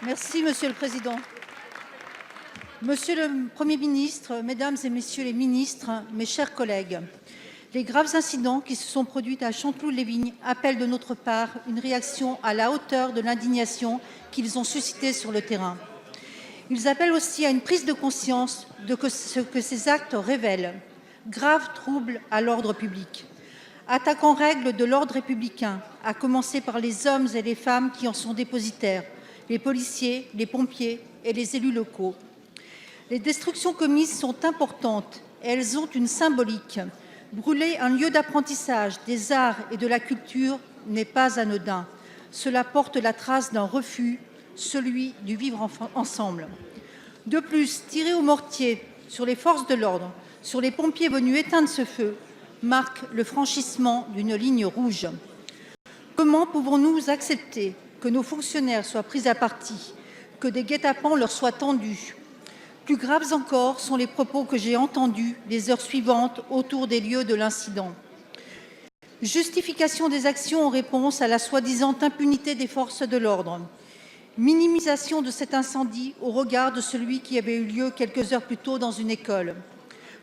Merci, Monsieur le Président. Monsieur le Premier ministre, Mesdames et Messieurs les ministres, mes chers collègues, les graves incidents qui se sont produits à Chanteloup-les-Vignes appellent de notre part une réaction à la hauteur de l'indignation qu'ils ont suscitée sur le terrain. Ils appellent aussi à une prise de conscience de ce que ces actes révèlent. Graves troubles à l'ordre public. Attaque en règle de l'ordre républicain, à commencer par les hommes et les femmes qui en sont dépositaires, les policiers, les pompiers et les élus locaux. Les destructions commises sont importantes et elles ont une symbolique. Brûler un lieu d'apprentissage des arts et de la culture n'est pas anodin. Cela porte la trace d'un refus, celui du vivre ensemble. De plus, tirer au mortier sur les forces de l'ordre, sur les pompiers venus éteindre ce feu, marque le franchissement d'une ligne rouge. Comment pouvons-nous accepter que nos fonctionnaires soient pris à partie, que des guet-apens leur soient tendus? Plus graves encore sont les propos que j'ai entendus les heures suivantes autour des lieux de l'incident. Justification des actions en réponse à la soi-disant impunité des forces de l'ordre. Minimisation de cet incendie au regard de celui qui avait eu lieu quelques heures plus tôt dans une école.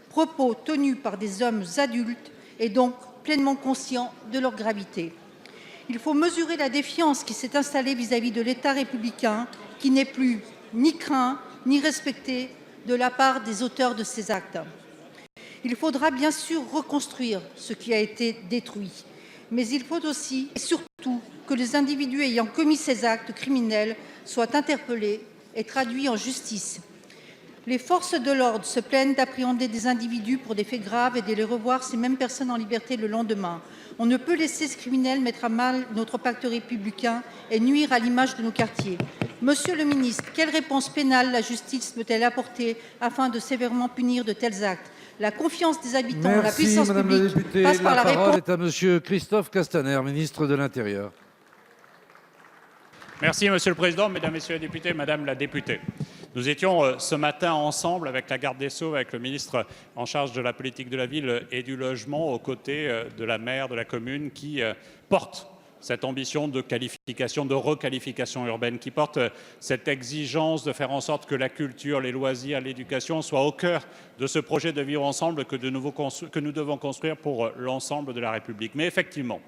Propos tenus par des hommes adultes et donc pleinement conscients de leur gravité. Il faut mesurer la défiance qui s'est installée vis-à-vis de l'État républicain, qui n'est plus ni craint ni respecté de la part des auteurs de ces actes. Il faudra bien sûr reconstruire ce qui a été détruit, mais il faut aussi et surtout que les individus ayant commis ces actes criminels soient interpellés et traduits en justice. Les forces de l'ordre se plaignent d'appréhender des individus pour des faits graves et de les revoir ces mêmes personnes en liberté le lendemain. On ne peut laisser ce criminel mettre à mal notre pacte républicain et nuire à l'image de nos quartiers. Monsieur le ministre, quelle réponse pénale la justice peut-elle apporter afin de sévèrement punir de tels actes? La confiance des habitants en la puissance publique passe par la réponse. La parole est à monsieur Christophe Castaner, ministre de l'Intérieur. Merci, Monsieur le Président, Mesdames, Messieurs les députés, Madame la députée. Nous étions ce matin ensemble avec la garde des Sceaux, avec le ministre en charge de la politique de la ville et du logement, aux côtés de la maire de la commune qui porte cette ambition de qualification, de requalification urbaine, qui porte cette exigence de faire en sorte que la culture, les loisirs, l'éducation soient au cœur de ce projet de vivre ensemble que nous devons construire pour l'ensemble de la République. Mais effectivement,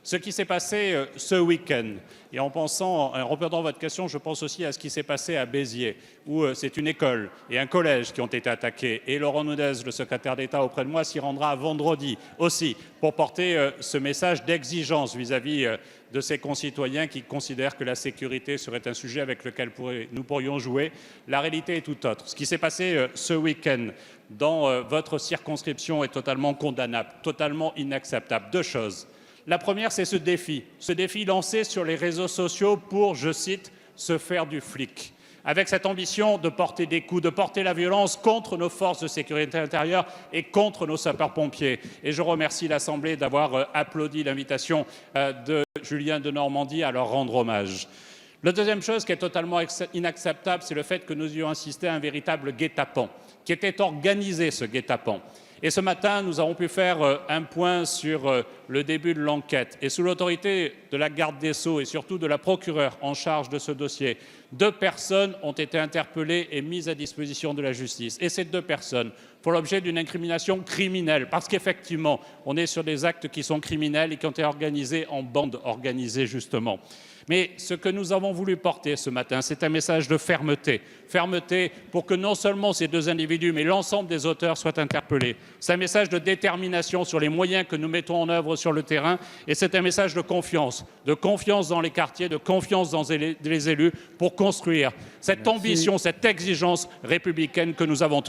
ce qui s'est passé ce week-end, et en reprenant votre question, je pense aussi à ce qui s'est passé à Béziers, où c'est une école et un collège qui ont été attaqués. Et Laurent Nunez, le secrétaire d'État auprès de moi, s'y rendra vendredi aussi pour porter ce message d'exigence vis-à-vis de ces concitoyens qui considèrent que la sécurité serait un sujet avec lequel nous pourrions jouer. La réalité est tout autre. Ce qui s'est passé ce week-end dans votre circonscription est totalement condamnable, totalement inacceptable. Deux choses. La première, c'est ce défi lancé sur les réseaux sociaux pour, je cite, « se faire du flic », avec cette ambition de porter des coups, de porter la violence contre nos forces de sécurité intérieure et contre nos sapeurs-pompiers. Et je remercie l'Assemblée d'avoir applaudi l'invitation de Julien Denormandie à leur rendre hommage. La deuxième chose qui est totalement inacceptable, c'est le fait que nous ayons assisté à un véritable guet-apens, qui était organisé, ce guet-apens. Et ce matin, nous avons pu faire un point sur le début de l'enquête. Et sous l'autorité de la garde des Sceaux et surtout de la procureure en charge de ce dossier, 2 personnes ont été interpellées et mises à disposition de la justice. Et ces 2 personnes font l'objet d'une incrimination criminelle, parce qu'effectivement, on est sur des actes qui sont criminels et qui ont été organisés en bande organisée, justement. Mais ce que nous avons voulu porter ce matin, c'est un message de fermeté. Fermeté pour que non seulement ces 2 individus, mais l'ensemble des auteurs soient interpellés. C'est un message de détermination sur les moyens que nous mettons en œuvre sur le terrain. Et c'est un message de confiance dans les quartiers, de confiance dans les élus pour construire cette ambition, cette exigence républicaine que nous avons tous.